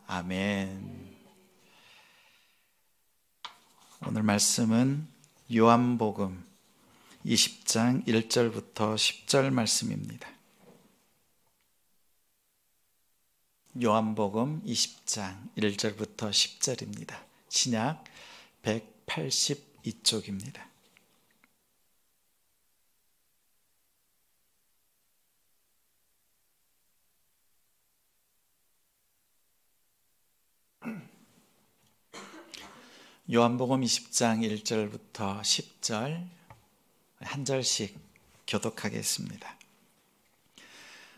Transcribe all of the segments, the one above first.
아멘. 오늘 말씀은 요한복음 20장 1절부터 10절 말씀입니다. 요한복음 20장 1절부터 10절입니다. 신약 182쪽입니다. 요한복음 20장 1절부터 10절 한 절씩 교독하겠습니다.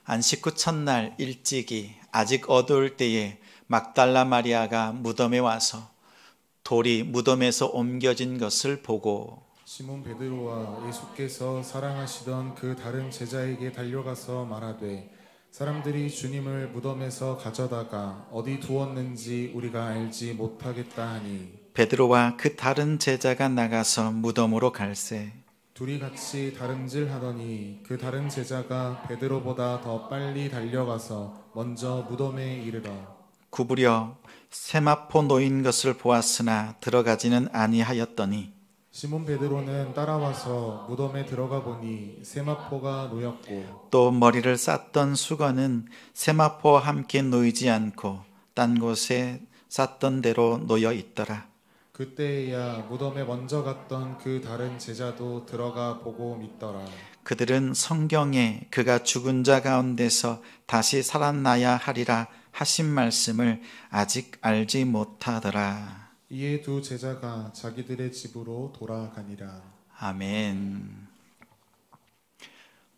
안식 후 첫날 일찍이 아직 어두울 때에 막달라 마리아가 무덤에 와서 돌이 무덤에서 옮겨진 것을 보고 시몬 베드로와 예수께서 사랑하시던 그 다른 제자에게 달려가서 말하되 사람들이 주님을 무덤에서 가져다가 어디 두었는지 우리가 알지 못하겠다 하니 베드로와 그 다른 제자가 나가서 무덤으로 갈새 둘이 같이 다름질하더니 그 다른 제자가 베드로보다 더 빨리 달려가서 먼저 무덤에 이르러 구부려 세마포 놓인 것을 보았으나 들어가지는 아니하였더니 시몬 베드로는 따라와서 무덤에 들어가 보니 세마포가 놓였고 또 머리를 쌌던 수건은 세마포와 함께 놓이지 않고 딴 곳에 쌌던 대로 놓여 있더라. 그때야 무덤에 먼저 갔던 그 다른 제자도 들어가 보고 믿더라. 그들은 성경에 그가 죽은 자 가운데서 다시 살아나야 하리라 하신 말씀을 아직 알지 못하더라. 이에 두 제자가 자기들의 집으로 돌아가니라. 아멘.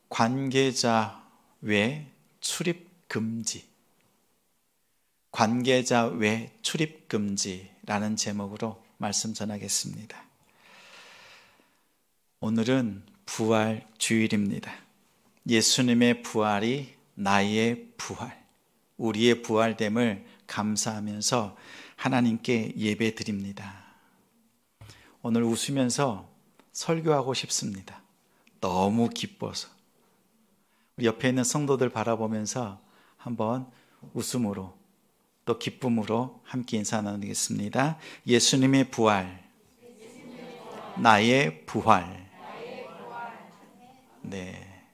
관계자 외 출입 금지. 관계자 외 출입 금지라는 제목으로 말씀 전하겠습니다. 오늘은 부활 주일입니다. 예수님의 부활이 나의 부활, 우리의 부활됨을 감사하면서 하나님께 예배 드립니다. 오늘 웃으면서 설교하고 싶습니다. 너무 기뻐서. 우리 옆에 있는 성도들 바라보면서 한번 웃음으로 또 기쁨으로 함께 인사 나누겠습니다. 예수님의 부활, 나의 부활. 네,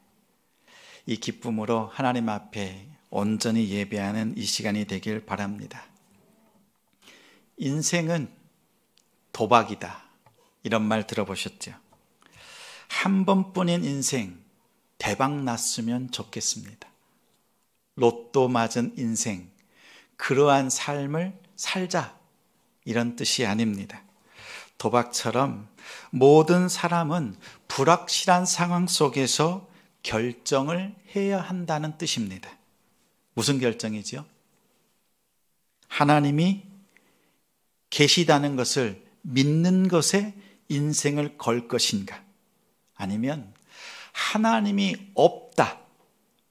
이 기쁨으로 하나님 앞에 온전히 예배하는 이 시간이 되길 바랍니다. 인생은 도박이다, 이런 말 들어보셨죠? 한 번뿐인 인생, 대박 났으면 좋겠습니다. 로또 맞은 인생, 그러한 삶을 살자, 이런 뜻이 아닙니다. 도박처럼 모든 사람은 불확실한 상황 속에서 결정을 해야 한다는 뜻입니다. 무슨 결정이죠? 하나님이 계시다는 것을 믿는 것에 인생을 걸 것인가? 아니면 하나님이 없다,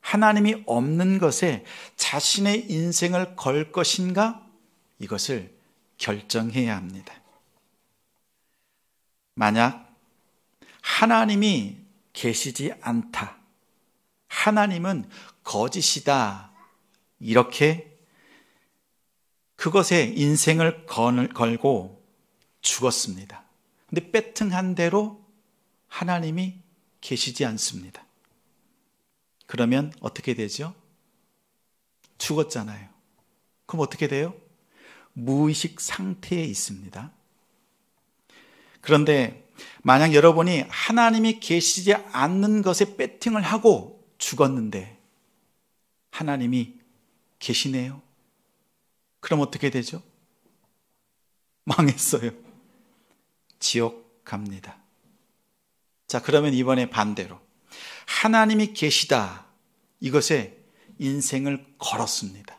하나님이 없는 것에 자신의 인생을 걸 것인가? 이것을 결정해야 합니다. 만약 하나님이 계시지 않다, 하나님은 거짓이다, 이렇게 그것에 인생을 걸고 죽었습니다. 근데 빼통한 대로 하나님이 계시지 않습니다. 그러면 어떻게 되죠? 죽었잖아요. 그럼 어떻게 돼요? 무의식 상태에 있습니다. 그런데 만약 여러분이 하나님이 계시지 않는 것에 배팅을 하고 죽었는데 하나님이 계시네요. 그럼 어떻게 되죠? 망했어요. 지옥 갑니다. 자, 그러면 이번에 반대로 하나님이 계시다, 이것에 인생을 걸었습니다.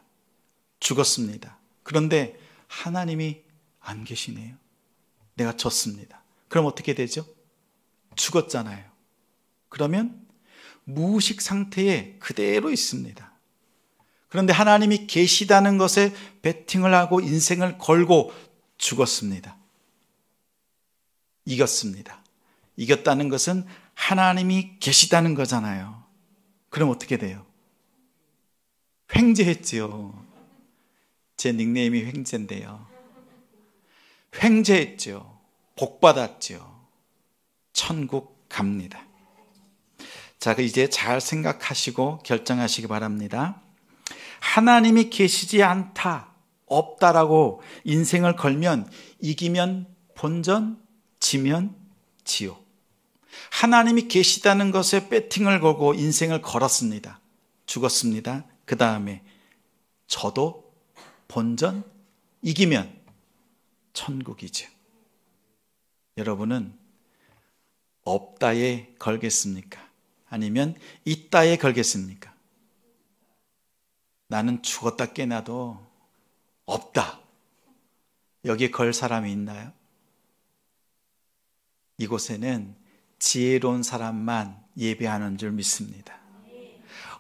죽었습니다. 그런데 하나님이 안 계시네요. 내가 졌습니다. 그럼 어떻게 되죠? 죽었잖아요. 그러면 무의식 상태에 그대로 있습니다. 그런데 하나님이 계시다는 것에 베팅을 하고 인생을 걸고 죽었습니다. 이겼습니다. 이겼다는 것은 하나님이 계시다는 거잖아요. 그럼 어떻게 돼요? 횡재했지요. 제 닉네임이 횡재인데요. 횡재했죠. 복 받았죠. 천국 갑니다. 자, 이제 잘 생각하시고 결정하시기 바랍니다. 하나님이 계시지 않다, 없다라고 인생을 걸면 이기면 본전, 지면 지옥. 하나님이 계시다는 것에 배팅을 걸고 인생을 걸었습니다. 죽었습니다. 그 다음에 저도 본전, 이기면 천국이죠. 여러분은 없다에 걸겠습니까? 아니면 있다에 걸겠습니까? 나는 죽었다 깨나도 없다, 여기에 걸 사람이 있나요? 이곳에는 지혜로운 사람만 예배하는 줄 믿습니다.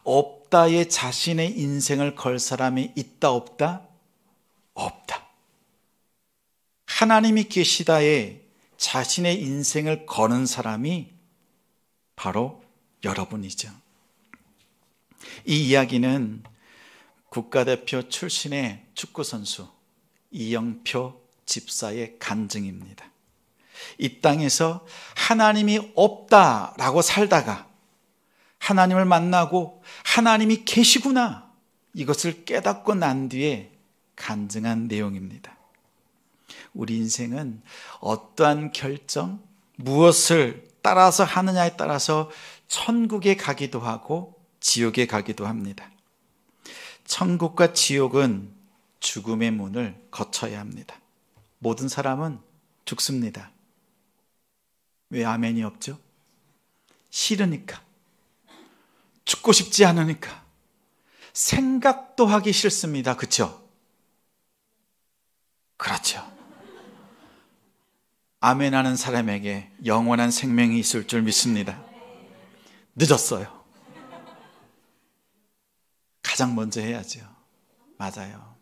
없다에 자신의 인생을 걸 사람이 있다 없다? 없다. 하나님이 계시다에 자신의 인생을 거는 사람이 바로 여러분이죠. 이 이야기는 국가대표 출신의 축구선수 이영표 집사의 간증입니다. 이 땅에서 하나님이 없다라고 살다가 하나님을 만나고 하나님이 계시구나, 이것을 깨닫고 난 뒤에 간증한 내용입니다. 우리 인생은 어떠한 결정, 무엇을 따라서 하느냐에 따라서 천국에 가기도 하고 지옥에 가기도 합니다. 천국과 지옥은 죽음의 문을 거쳐야 합니다. 모든 사람은 죽습니다. 왜 아멘이 없죠? 싫으니까, 죽고 싶지 않으니까, 생각도 하기 싫습니다. 그렇죠? 그렇죠. 아멘하는 사람에게 영원한 생명이 있을 줄 믿습니다. 늦었어요. 가장 먼저 해야죠. 맞아요.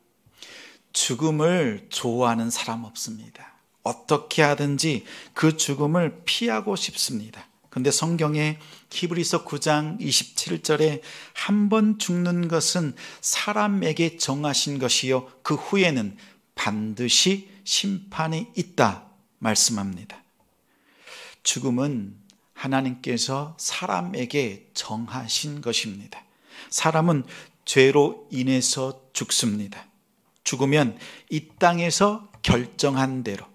죽음을 좋아하는 사람 없습니다. 어떻게 하든지 그 죽음을 피하고 싶습니다. 그런데 성경에 히브리서 9장 27절에 한 번 죽는 것은 사람에게 정하신 것이요 그 후에는 반드시 심판이 있다 말씀합니다. 죽음은 하나님께서 사람에게 정하신 것입니다. 사람은 죄로 인해서 죽습니다. 죽으면 이 땅에서 결정한 대로,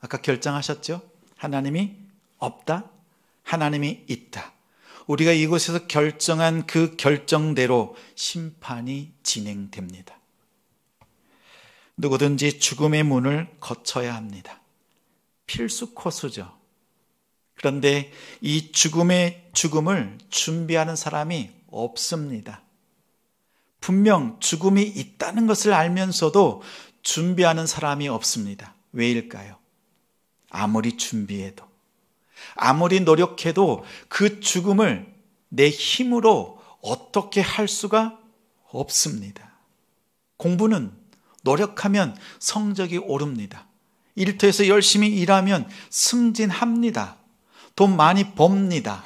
아까 결정하셨죠? 하나님이 없다, 하나님이 있다. 우리가 이곳에서 결정한 그 결정대로 심판이 진행됩니다. 누구든지 죽음의 문을 거쳐야 합니다. 필수 코스죠. 그런데 이 죽음을 준비하는 사람이 없습니다. 분명 죽음이 있다는 것을 알면서도 준비하는 사람이 없습니다. 왜일까요? 아무리 준비해도, 아무리 노력해도 그 죽음을 내 힘으로 어떻게 할 수가 없습니다. 공부는 노력하면 성적이 오릅니다. 일터에서 열심히 일하면 승진합니다. 돈 많이 법니다.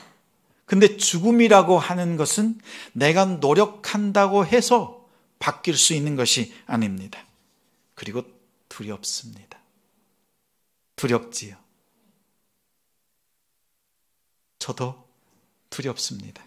근데 죽음이라고 하는 것은 내가 노력한다고 해서 바뀔 수 있는 것이 아닙니다. 그리고 두렵습니다. 두렵지요. 저도 두렵습니다.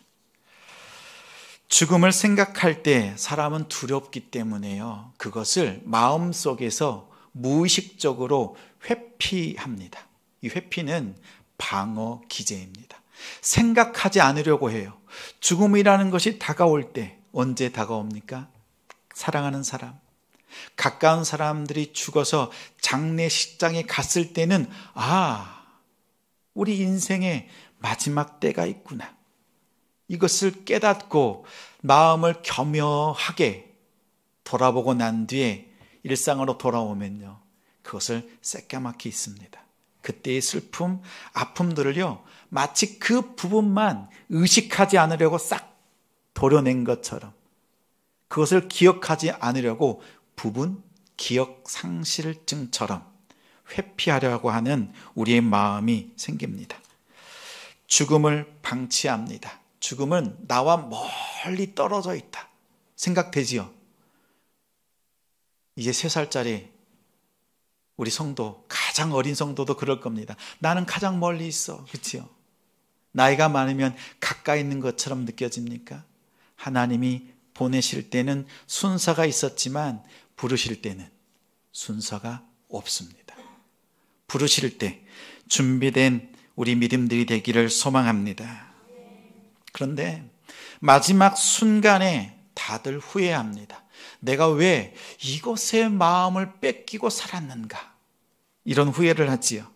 죽음을 생각할 때 사람은 두렵기 때문에요. 그것을 마음속에서 무의식적으로 회피합니다. 이 회피는 방어 기제입니다. 생각하지 않으려고 해요. 죽음이라는 것이 다가올 때 언제 다가옵니까? 사랑하는 사람, 가까운 사람들이 죽어서 장례식장에 갔을 때는 우리 인생의 마지막 때가 있구나, 이것을 깨닫고 마음을 겸허하게 돌아보고 난 뒤에 일상으로 돌아오면요, 그것을 새까맣게 있습니다. 그때의 슬픔, 아픔들을요, 마치 그 부분만 의식하지 않으려고 싹 도려낸 것처럼, 그것을 기억하지 않으려고 부분 기억 상실증처럼 회피하려고 하는 우리의 마음이 생깁니다. 죽음을 방치합니다. 죽음은 나와 멀리 떨어져 있다 생각되지요. 이제 3살짜리 우리 성도, 가장 어린 성도도 그럴 겁니다. 나는 가장 멀리 있어. 그렇지요? 나이가 많으면 가까이 있는 것처럼 느껴집니까? 하나님이 보내실 때는 순서가 있었지만 부르실 때는 순서가 없습니다. 부르실 때 준비된 우리 믿음들이 되기를 소망합니다. 그런데 마지막 순간에 다들 후회합니다. 내가 왜 이것에 마음을 뺏기고 살았는가? 이런 후회를 하지요.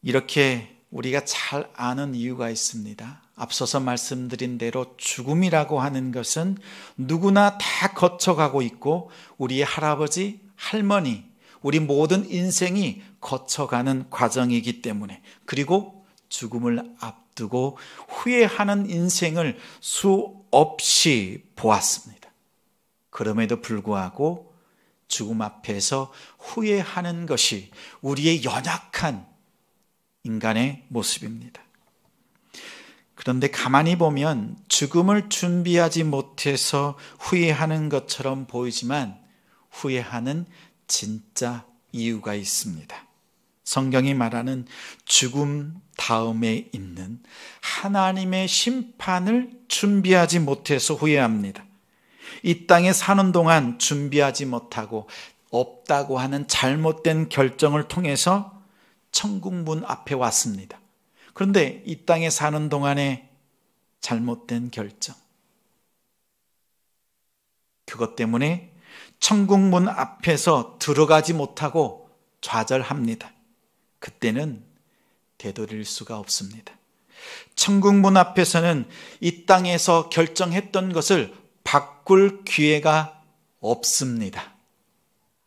이렇게 우리가 잘 아는 이유가 있습니다. 앞서서 말씀드린 대로 죽음이라고 하는 것은 누구나 다 거쳐가고 있고 우리의 할아버지, 할머니, 우리 모든 인생이 거쳐가는 과정이기 때문에, 그리고 죽음을 앞두고 후회하는 인생을 수없이 보았습니다. 그럼에도 불구하고 죽음 앞에서 후회하는 것이 우리의 연약한 인간의 모습입니다. 그런데 가만히 보면 죽음을 준비하지 못해서 후회하는 것처럼 보이지만 후회하는 진짜 이유가 있습니다. 성경이 말하는 죽음 다음에 있는 하나님의 심판을 준비하지 못해서 후회합니다. 이 땅에 사는 동안 준비하지 못하고 없다고 하는 잘못된 결정을 통해서 천국 문 앞에 왔습니다. 그런데 이 땅에 사는 동안에 잘못된 결정, 그것 때문에 천국 문 앞에서 들어가지 못하고 좌절합니다. 그때는 되돌릴 수가 없습니다. 천국 문 앞에서는 이 땅에서 결정했던 것을 바꿀 기회가 없습니다.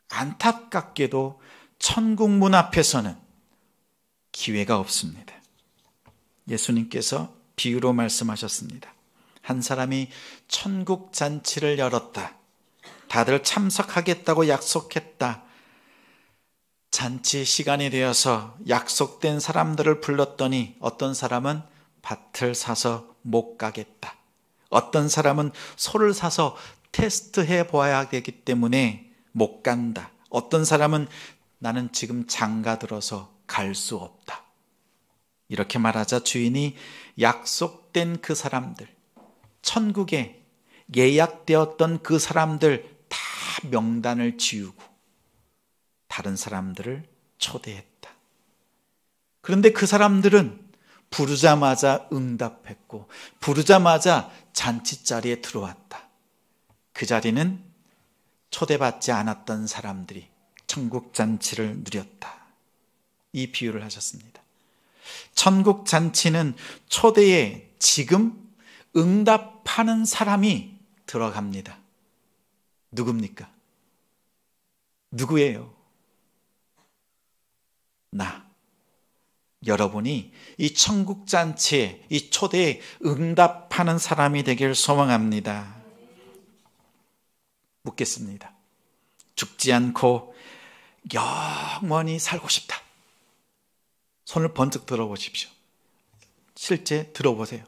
안타깝게도 천국 문 앞에서는 기회가 없습니다. 예수님께서 비유로 말씀하셨습니다. 한 사람이 천국 잔치를 열었다. 다들 참석하겠다고 약속했다. 잔치 시간이 되어서 약속된 사람들을 불렀더니 어떤 사람은 밭을 사서 못 가겠다. 어떤 사람은 소를 사서 테스트해 보아야 되기 때문에 못 간다. 어떤 사람은 나는 지금 장가 들어서 갈 수 없다. 이렇게 말하자 주인이 약속된 그 사람들, 천국에 예약되었던 그 사람들 다 명단을 지우고 다른 사람들을 초대했다. 그런데 그 사람들은 부르자마자 응답했고 부르자마자 잔치 자리에 들어왔다. 그 자리는 초대받지 않았던 사람들이 천국 잔치를 누렸다. 이 비유를 하셨습니다. 천국 잔치는 초대에 지금 응답하는 사람이 들어갑니다. 누굽니까? 누구예요? 나. 여러분이 이 천국 잔치에, 이 초대에 응답하는 사람이 되길 소망합니다. 묻겠습니다. 죽지 않고 영원히 살고 싶다. 손을 번쩍 들어보십시오. 실제 들어보세요.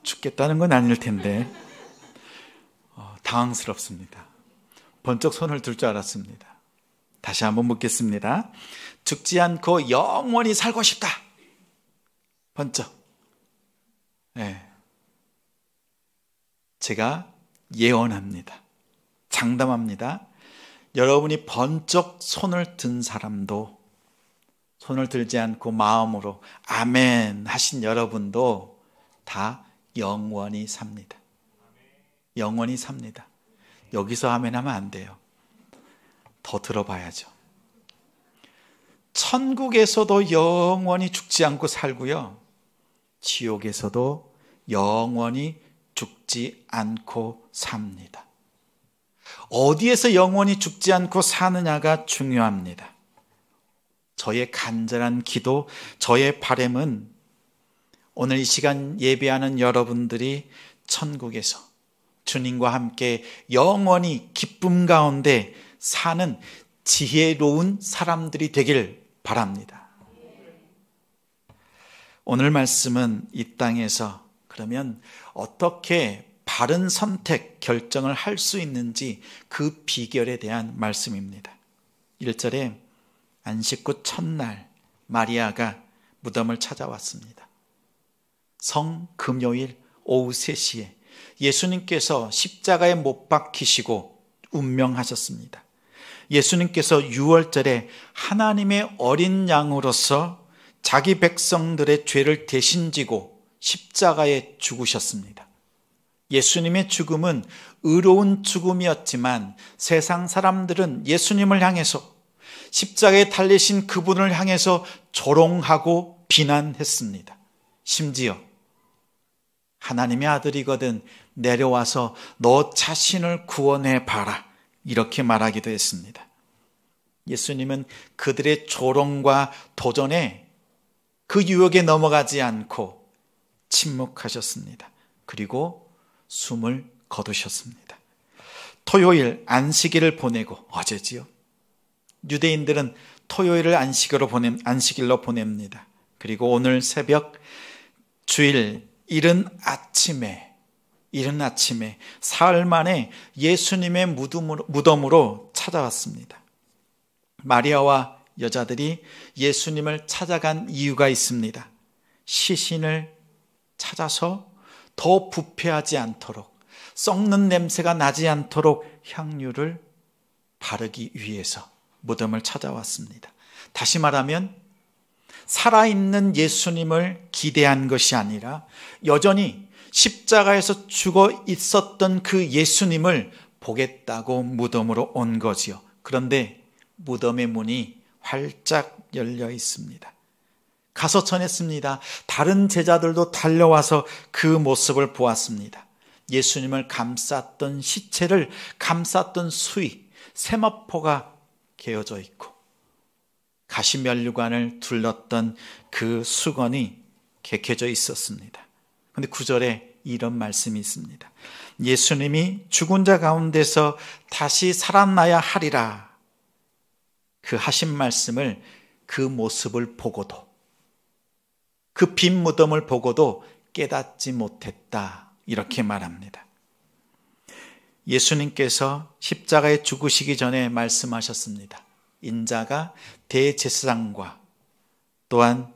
죽겠다는 건 아닐 텐데 당황스럽습니다. 번쩍 손을 들 줄 알았습니다. 다시 한번 묻겠습니다. 죽지 않고 영원히 살고 싶다. 번쩍. 네. 제가 예언합니다. 장담합니다. 여러분이 번쩍 손을 든 사람도, 손을 들지 않고 마음으로 아멘 하신 여러분도 다 영원히 삽니다. 영원히 삽니다. 여기서 아멘 하면 안 돼요. 더 들어봐야죠. 천국에서도 영원히 죽지 않고 살고요. 지옥에서도 영원히 죽지 않고 삽니다. 어디에서 영원히 죽지 않고 사느냐가 중요합니다. 저의 간절한 기도, 저의 바람은 오늘 이 시간 예배하는 여러분들이 천국에서 주님과 함께 영원히 기쁨 가운데 사는 지혜로운 사람들이 되길 바랍니다. 오늘 말씀은 이 땅에서 그러면 어떻게 바른 선택, 결정을 할 수 있는지 그 비결에 대한 말씀입니다. 1절에 안식 후 첫날 마리아가 무덤을 찾아왔습니다. 성금요일 오후 3시에 예수님께서 십자가에 못 박히시고 운명하셨습니다. 예수님께서 6월절에 하나님의 어린 양으로서 자기 백성들의 죄를 대신 지고 십자가에 죽으셨습니다. 예수님의 죽음은 의로운 죽음이었지만 세상 사람들은 예수님을 향해서 십자가에 달리신 그분을 향해서 조롱하고 비난했습니다. 심지어 하나님의 아들이거든 내려와서 너 자신을 구원해 봐라 이렇게 말하기도 했습니다. 예수님은 그들의 조롱과 도전에 그 유혹에 넘어가지 않고 침묵하셨습니다. 그리고 숨을 거두셨습니다. 토요일 안식일을 보내고 어제지요. 유대인들은 토요일을 안식일로 보냅니다. 그리고 오늘 새벽 주일 이른 아침에 사흘 만에 예수님의 무덤으로 찾아왔습니다. 마리아와 여자들이 예수님을 찾아간 이유가 있습니다. 시신을 찾아서 더 부패하지 않도록, 썩는 냄새가 나지 않도록 향유를 바르기 위해서 무덤을 찾아왔습니다. 다시 말하면 살아있는 예수님을 기대한 것이 아니라 여전히 십자가에서 죽어 있었던 그 예수님을 보겠다고 무덤으로 온 거지요. 그런데 무덤의 문이 활짝 열려 있습니다. 가서 전했습니다. 다른 제자들도 달려와서 그 모습을 보았습니다. 예수님을 감쌌던 시체를 감쌌던 수의, 세마포가 개어져 있고 가시면류관을 둘렀던 그 수건이 개켜져 있었습니다. 그런데 9절에 이런 말씀이 있습니다. 예수님이 죽은 자 가운데서 다시 살아나야 하리라. 그 하신 말씀을 그 모습을 보고도 그 빈 무덤을 보고도 깨닫지 못했다. 이렇게 말합니다. 예수님께서 십자가에 죽으시기 전에 말씀하셨습니다. 인자가 대제사장과 또한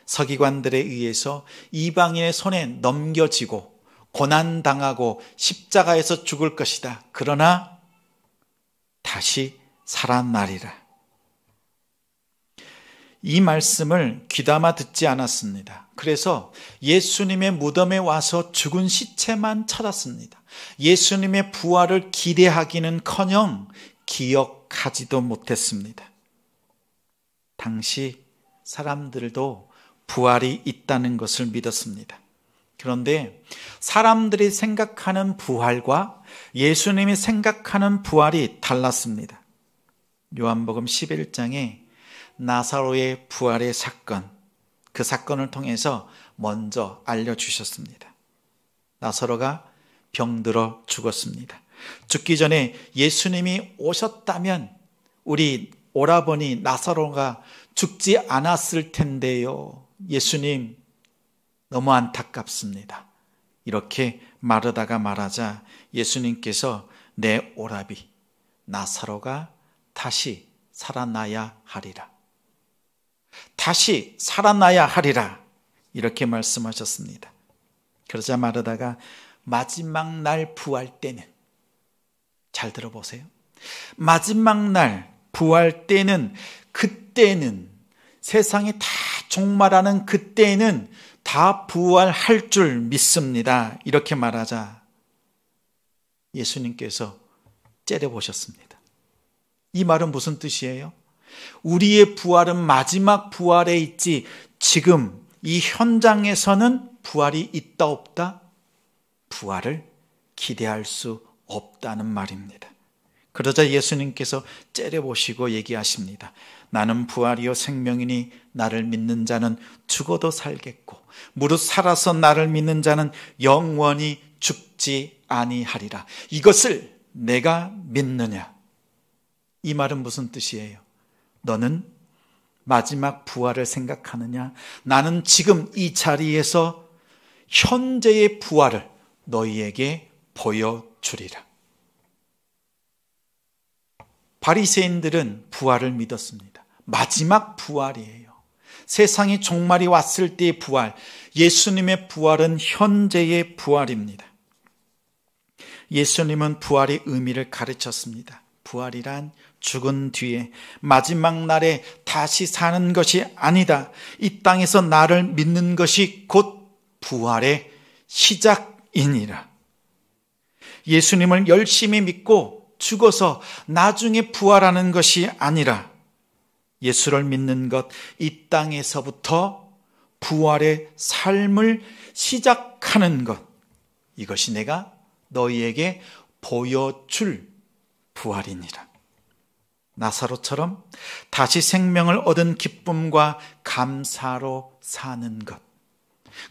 서기관들에 의해서 이방인의 손에 넘겨지고 고난당하고 십자가에서 죽을 것이다. 그러나 다시 살아나리라. 이 말씀을 귀담아 듣지 않았습니다. 그래서 예수님의 무덤에 와서 죽은 시체만 찾았습니다. 예수님의 부활을 기대하기는커녕 기억하지도 못했습니다. 당시 사람들도 부활이 있다는 것을 믿었습니다. 그런데 사람들이 생각하는 부활과 예수님이 생각하는 부활이 달랐습니다. 요한복음 11장에 나사로의 부활의 사건, 그 사건을 통해서 먼저 알려주셨습니다. 나사로가 병들어 죽었습니다. 죽기 전에 예수님이 오셨다면 우리 오라버니 나사로가 죽지 않았을 텐데요. 예수님 너무 안타깝습니다. 이렇게 말하다가 말하자 예수님께서 내 오라비 나사로가 다시 살아나야 하리라. 다시 살아나야 하리라. 이렇게 말씀하셨습니다. 그러자 말하다가 마지막 날 부활 때는, 잘 들어보세요. 마지막 날 부활 때는, 그때는 세상이 다 종말하는 그때는 다 부활할 줄 믿습니다. 이렇게 말하자 예수님께서 째려보셨습니다. 이 말은 무슨 뜻이에요? 우리의 부활은 마지막 부활에 있지 지금 이 현장에서는 부활이 있다 없다? 부활을 기대할 수 없다는 말입니다. 그러자 예수님께서 째려보시고 얘기하십니다. 나는 부활이요 생명이니 나를 믿는 자는 죽어도 살겠고 무릇 살아서 나를 믿는 자는 영원히 죽지 아니하리라. 이것을 내가 믿느냐? 이 말은 무슨 뜻이에요? 너는 마지막 부활을 생각하느냐? 나는 지금 이 자리에서 현재의 부활을 너희에게 보여주리라. 바리새인들은 부활을 믿었습니다. 마지막 부활이에요. 세상의 종말이 왔을 때의 부활, 예수님의 부활은 현재의 부활입니다. 예수님은 부활의 의미를 가르쳤습니다. 부활이란 죽은 뒤에 마지막 날에 다시 사는 것이 아니다. 이 땅에서 나를 믿는 것이 곧 부활의 시작이니라. 예수님을 열심히 믿고 죽어서 나중에 부활하는 것이 아니라 예수를 믿는 것, 이 땅에서부터 부활의 삶을 시작하는 것, 이것이 내가 너희에게 보여줄 부활이니라. 나사로처럼 다시 생명을 얻은 기쁨과 감사로 사는 것,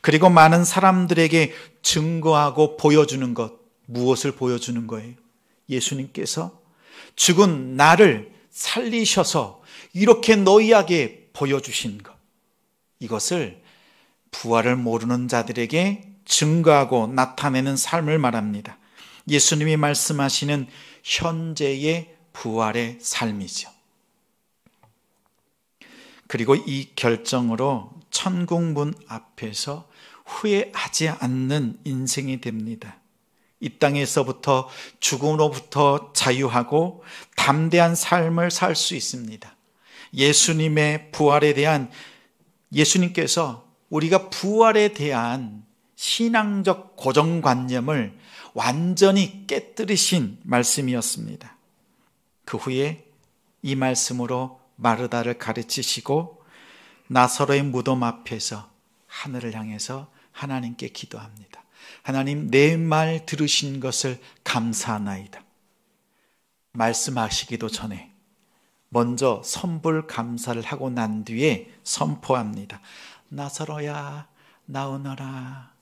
그리고 많은 사람들에게 증거하고 보여주는 것, 무엇을 보여주는 거예요? 예수님께서 죽은 나를 살리셔서 이렇게 너희에게 보여주신 것, 이것을 부활을 모르는 자들에게 증거하고 나타내는 삶을 말합니다. 예수님이 말씀하시는 현재의 부활의 삶이죠. 그리고 이 결정으로 천국 문 앞에서 후회하지 않는 인생이 됩니다. 이 땅에서부터 죽음으로부터 자유하고 담대한 삶을 살 수 있습니다. 예수님의 부활에 대한, 예수님께서 우리가 부활에 대한 신앙적 고정관념을 완전히 깨뜨리신 말씀이었습니다. 그 후에 이 말씀으로 마르다를 가르치시고 나사로의 무덤 앞에서 하늘을 향해서 하나님께 기도합니다. 하나님, 내 말 들으신 것을 감사하나이다. 말씀하시기도 전에 먼저 선불 감사를 하고 난 뒤에 선포합니다. 나사로야, 나오너라.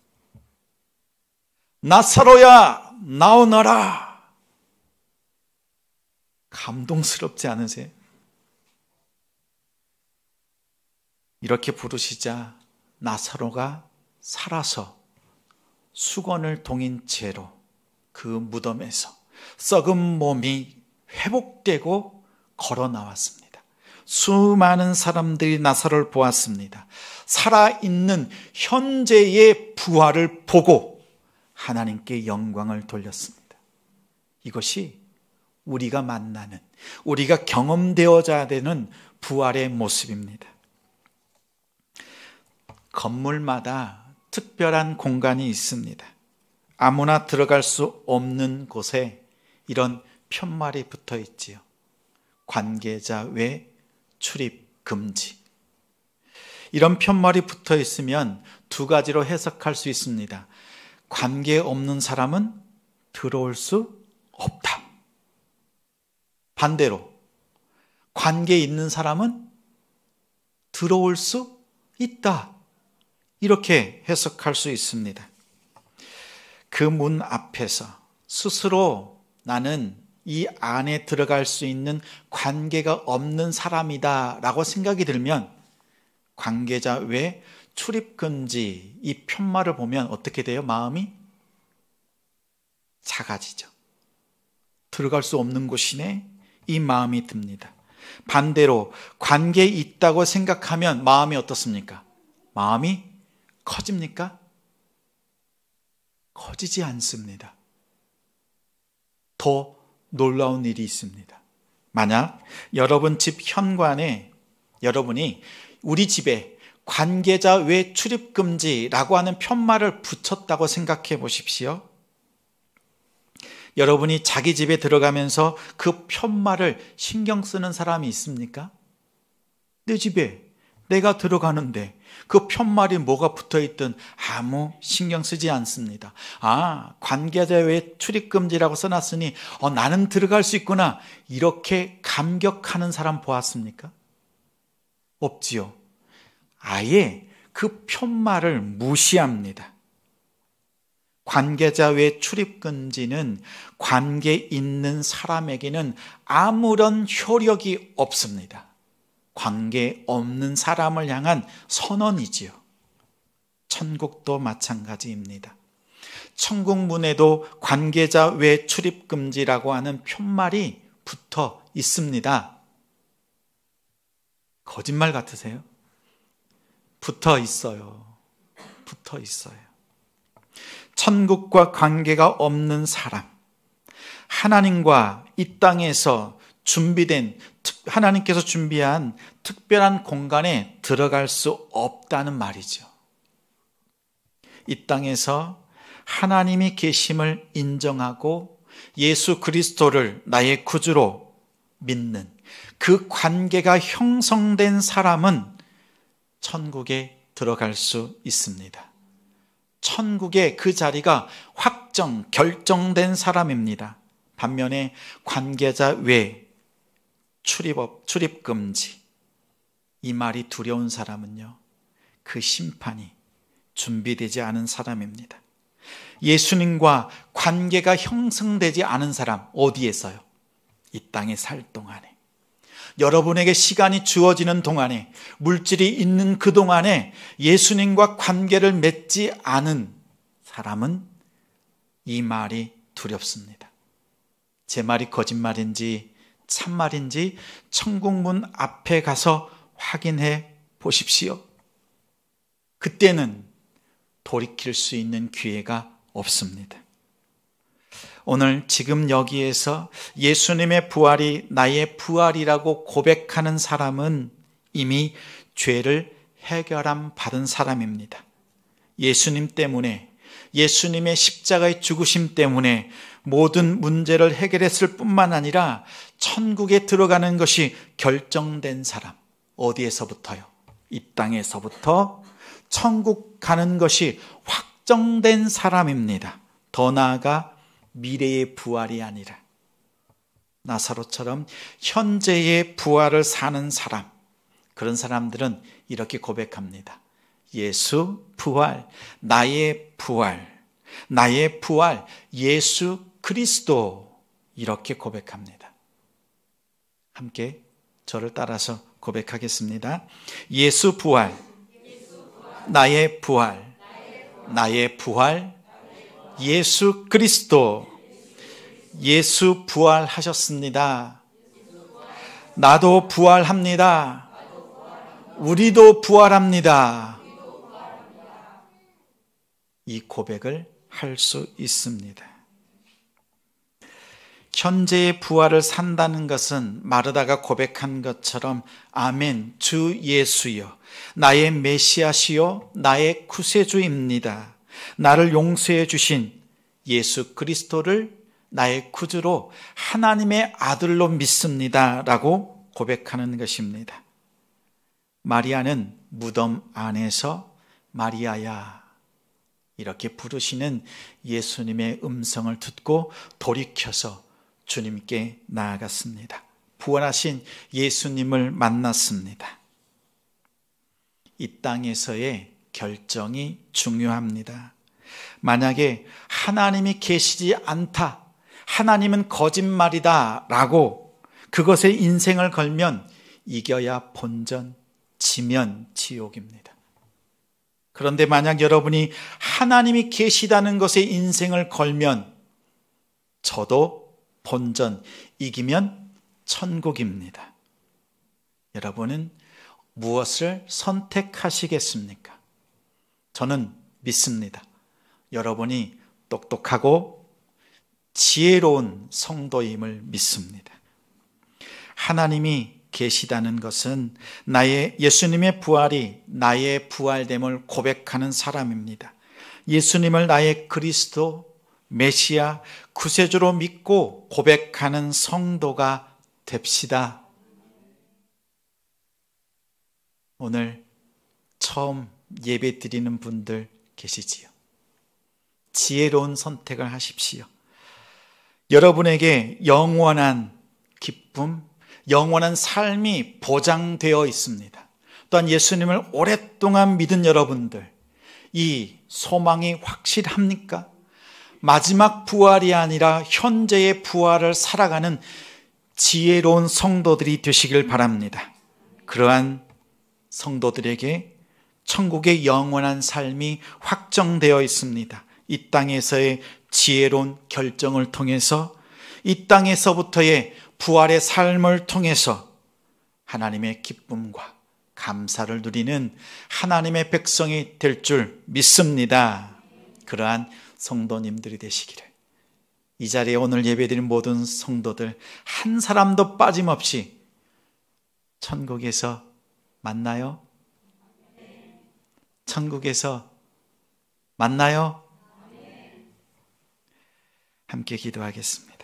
나사로야, 나오너라. 감동스럽지 않으세요? 이렇게 부르시자 나사로가 살아서 수건을 동인 채로 그 무덤에서 썩은 몸이 회복되고 걸어 나왔습니다. 수많은 사람들이 나사로를 보았습니다. 살아있는 현재의 부활을 보고 하나님께 영광을 돌렸습니다. 이것이 우리가 만나는, 우리가 경험되어져야 되는 부활의 모습입니다. 건물마다 특별한 공간이 있습니다. 아무나 들어갈 수 없는 곳에 이런 편말이 붙어 있지요. 관계자 외 출입 금지. 이런 편말이 붙어 있으면 두 가지로 해석할 수 있습니다. 관계 없는 사람은 들어올 수 없다. 반대로 관계 있는 사람은 들어올 수 있다. 이렇게 해석할 수 있습니다. 그 문 앞에서 스스로 나는 이 안에 들어갈 수 있는 관계가 없는 사람이다 라고 생각이 들면 관계자 외 출입금지, 이 편말을 보면 어떻게 돼요? 마음이 작아지죠. 들어갈 수 없는 곳이네, 이 마음이 듭니다. 반대로 관계 있다고 생각하면 마음이 어떻습니까? 마음이 커집니까? 커지지 않습니다. 더 놀라운 일이 있습니다. 만약 여러분 집 현관에 여러분이 우리 집에 관계자 외 출입금지라고 하는 편말을 붙였다고 생각해 보십시오. 여러분이 자기 집에 들어가면서 그 편말을 신경 쓰는 사람이 있습니까? 내 집에 내가 들어가는데 그 편말이 뭐가 붙어있든 아무 신경 쓰지 않습니다. 아, 관계자 외 출입금지라고 써놨으니 나는 들어갈 수 있구나, 이렇게 감격하는 사람 보았습니까? 없지요. 아예 그 편말을 무시합니다. 관계자 외 출입금지는 관계 있는 사람에게는 아무런 효력이 없습니다. 관계 없는 사람을 향한 선언이지요. 천국도 마찬가지입니다. 천국 문에도 관계자 외 출입 금지라고 하는 표말이 붙어 있습니다. 거짓말 같으세요? 붙어 있어요. 붙어 있어요. 천국과 관계가 없는 사람, 하나님과 이 땅에서 하나님께서 준비한 특별한 공간에 들어갈 수 없다는 말이죠. 이 땅에서 하나님이 계심을 인정하고 예수 그리스도를 나의 구주로 믿는 그 관계가 형성된 사람은 천국에 들어갈 수 있습니다. 천국의 그 자리가 결정된 사람입니다. 반면에 관계자 외 출입 금지, 이 말이 두려운 사람은요, 그 심판이 준비되지 않은 사람입니다. 예수님과 관계가 형성되지 않은 사람, 어디에서요? 이 땅에 살 동안에, 여러분에게 시간이 주어지는 동안에, 물질이 있는 그 동안에 예수님과 관계를 맺지 않은 사람은 이 말이 두렵습니다. 제 말이 거짓말인지 참말인지 천국문 앞에 가서 확인해 보십시오. 그때는 돌이킬 수 있는 기회가 없습니다. 오늘 지금 여기에서 예수님의 부활이 나의 부활이라고 고백하는 사람은 이미 죄를 해결함 받은 사람입니다. 예수님 때문에, 예수님의 십자가의 죽으심 때문에 모든 문제를 해결했을 뿐만 아니라 천국에 들어가는 것이 결정된 사람. 어디에서부터요? 이 땅에서부터 천국 가는 것이 확정된 사람입니다. 더 나아가 미래의 부활이 아니라 나사로처럼 현재의 부활을 사는 사람, 그런 사람들은 이렇게 고백합니다. 예수 부활, 나의 부활, 나의 부활, 예수 그리스도, 이렇게 고백합니다. 함께 저를 따라서 고백하겠습니다. 예수 부활, 나의 부활, 나의 부활, 예수 그리스도. 예수 부활하셨습니다. 나도 부활합니다. 우리도 부활합니다. 이 고백을 할 수 있습니다. 현재의 부활을 산다는 것은 마르다가 고백한 것처럼 아멘, 주 예수여, 나의 메시아시요, 나의 구세주입니다. 나를 용서해 주신 예수 그리스도를 나의 구주로 하나님의 아들로 믿습니다 라고 고백하는 것입니다. 마리아는 무덤 안에서 마리아야 이렇게 부르시는 예수님의 음성을 듣고 돌이켜서 주님께 나아갔습니다. 부활하신 예수님을 만났습니다. 이 땅에서의 결정이 중요합니다. 만약에 하나님이 계시지 않다, 하나님은 거짓말이다 라고 그것에 인생을 걸면 이겨야 본전, 지면 지옥입니다. 그런데 만약 여러분이 하나님이 계시다는 것에 인생을 걸면 저도 본전, 이기면 천국입니다. 여러분은 무엇을 선택하시겠습니까? 저는 믿습니다. 여러분이 똑똑하고 지혜로운 성도임을 믿습니다. 하나님이 계시다는 것은 예수님의 부활이 나의 부활됨을 고백하는 사람입니다. 예수님을 나의 그리스도, 메시아, 구세주로 믿고 고백하는 성도가 됩시다. 오늘 처음 예배 드리는 분들 계시지요? 지혜로운 선택을 하십시오. 여러분에게 영원한 기쁨, 영원한 삶이 보장되어 있습니다. 또한 예수님을 오랫동안 믿은 여러분들, 이 소망이 확실합니까? 마지막 부활이 아니라 현재의 부활을 살아가는 지혜로운 성도들이 되시길 바랍니다. 그러한 성도들에게 천국의 영원한 삶이 확정되어 있습니다. 이 땅에서의 지혜로운 결정을 통해서, 이 땅에서부터의 부활의 삶을 통해서 하나님의 기쁨과 감사를 누리는 하나님의 백성이 될 줄 믿습니다. 그러한 성도님들이 되시기를. 이 자리에 오늘 예배드린 모든 성도들 한 사람도 빠짐없이 천국에서 만나요? 천국에서 만나요? 함께 기도하겠습니다.